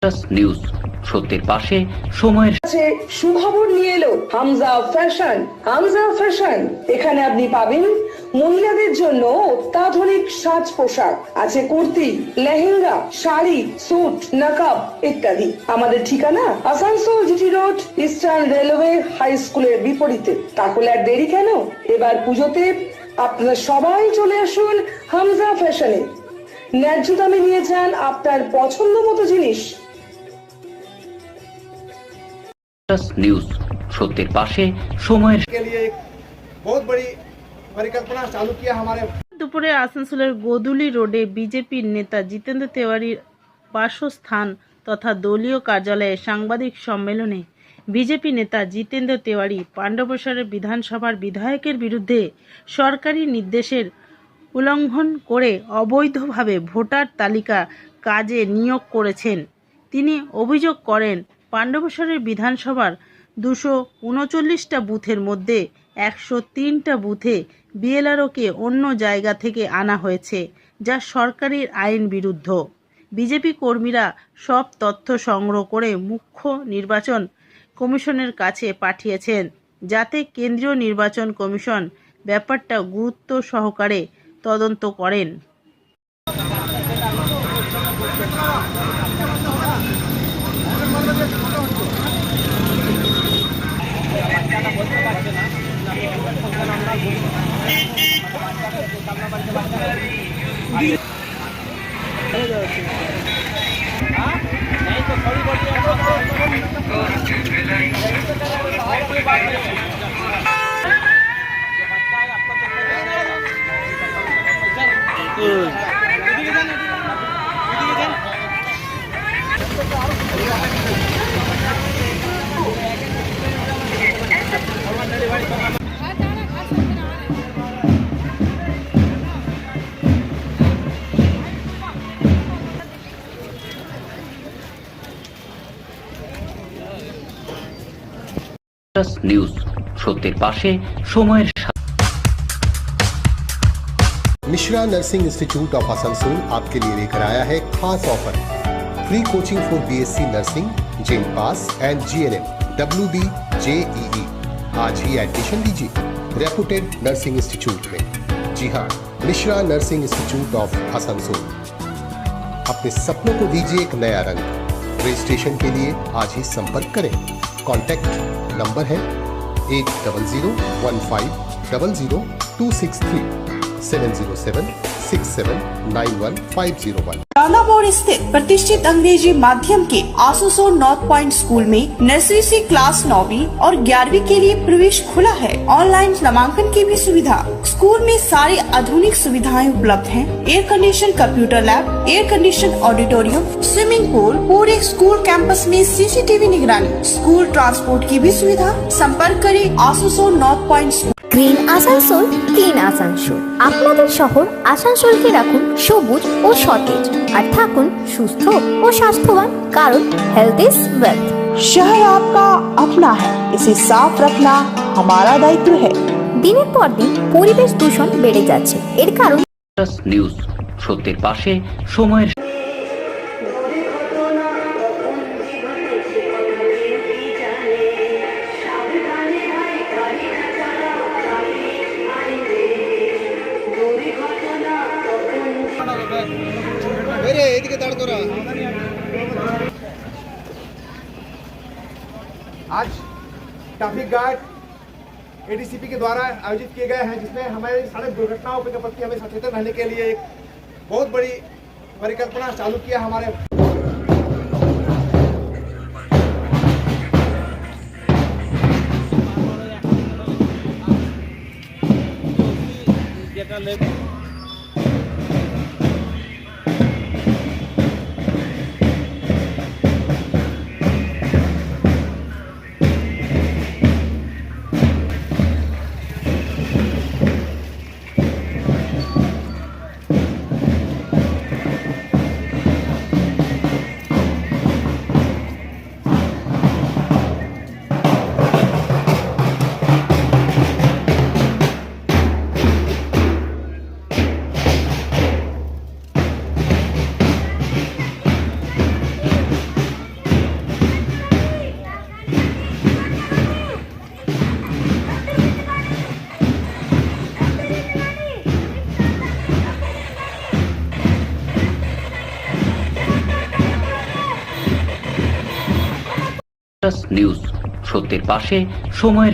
News সত্যের পাশে সময়ের কাছে সুখবর নিয়ে এলো হামজা ফ্যাশন। হামজা ফ্যাশন, এখানে আপনি পাবেন মহিলাদের জন্য অত্যাধুনিক সাজ পোশাক, আছে কুর্তি, লেহেঙ্গা, শাড়ি, স্যুট, নকাব ইত্যাদি। আমাদের ঠিকানা Asansol GT road, eastern railway high স্কুলের বিপরীতে। তাহলে আর দেরি কেন, এবার পুজোতে আপনারা সবাই চলে আসুন হামজা ফ্যাশনে। ন্যায্য দামে নিয়ে যান আপনার পছন্দ মতো জিনিস। নিউজ সত্যের পাশে সময়ের के लिए एक बहुत बड़ी परिकल्पना चालू किया हमारे। দুপুরে আসানসোলের গোদুলি রোডে বিজেপির নেতা জিতেন্দ্র তেওয়ারির বাসস্থান তথা দলীয় কার্যালয়ে সাংবাদিক সম্মেলনে বিজেপি নেতা জিতেন্দ্র তেওয়ারি পাণ্ডবসারের বিধানসভার বিধায়কের বিরুদ্ধে সরকারি নির্দেশের উল্লঙ্ঘন করে অবৈধভাবে ভোটার তালিকা কাজে নিয়োগ করেছেন। তিনি অভিযোগ করেন, পাণ্ডবসারের বিধানসভার 239টা বুথের মধ্যে 103টা বুথে বিএলআরওকে অন্য জায়গা থেকে আনা হয়েছে, যা সরকারের আইন বিরুদ্ধ। বিজেপি কর্মীরা সব তথ্য সংগ্রহ করে মুখ্য নির্বাচন কমিশনের কাছে পাঠিয়েছেন, যাতে কেন্দ্রীয় নির্বাচন কমিশন ব্যাপারটা গুরুত্ব সহকারে তদন্ত করেন। নিউজ সত্যের পাশে সময়ের Mishra nursing institute of Asansol आपके लिए लेकर आया है खास offer. Free coaching for BSc nursing, gen pass and GNM, WB, JEE। आज ही एडमिशन लीजिए रेपुटेड नर्सिंग इंस्टीट्यूट में। जी हाँ, Mishra nursing institute of Asansol. अपने सपनों को दीजिए एक नया रंग। रजिस्ट्रेशन के लिए आज ही संपर्क करें। कॉन्टैक्ट नंबर है 8015000263 70767911501। रानापुर स्थित प्रतिष्ठित अंग्रेजी माध्यम के आसोसोल नॉर्थ पॉइंट स्कूल में नर्सरी से क्लास 9वीं और 11वीं के लिए प्रवेश खुला है। ऑनलाइन नामांकन की भी सुविधा। स्कूल में सारी आधुनिक सुविधाएं उपलब्ध हैं। Air condition computer lab, air condition auditorium, swimming pool, पूरे स्कूल कैंपस में CCTV निगरानी, स्कूल ट्रांसपोर्ट की भी सुविधा। संपर्क करें Asansol north point school. Green Asansol, clean Asansol. আপনাদের শহর আসানসোলকে রাখুন সবুজ ও সতেজ, আর থাকুন সুস্থ ও স্বাস্থ্যবান, কারণ হেলথ ইজ ওয়েলথ। शहर आपका अपना है, इसे साफ रखना हमारा दायित्व है। দিনের পর দিন পরিবেশ দূষণ বেড়ে যাচ্ছে, এর কারণ নিউজ সত্যের পাশে সময়ের आज ट्रैफिक गार्ड ADCP के द्वारा आयोजित किए गए हैं, जिसमें हमारे सड़क दुर्घटनाओं के प्रति हमें सचेतन रहने के लिए एक बहुत बड़ी परिकल्पना चालू किया हमारे। নিউজ, সত্যের পাশে সময়ের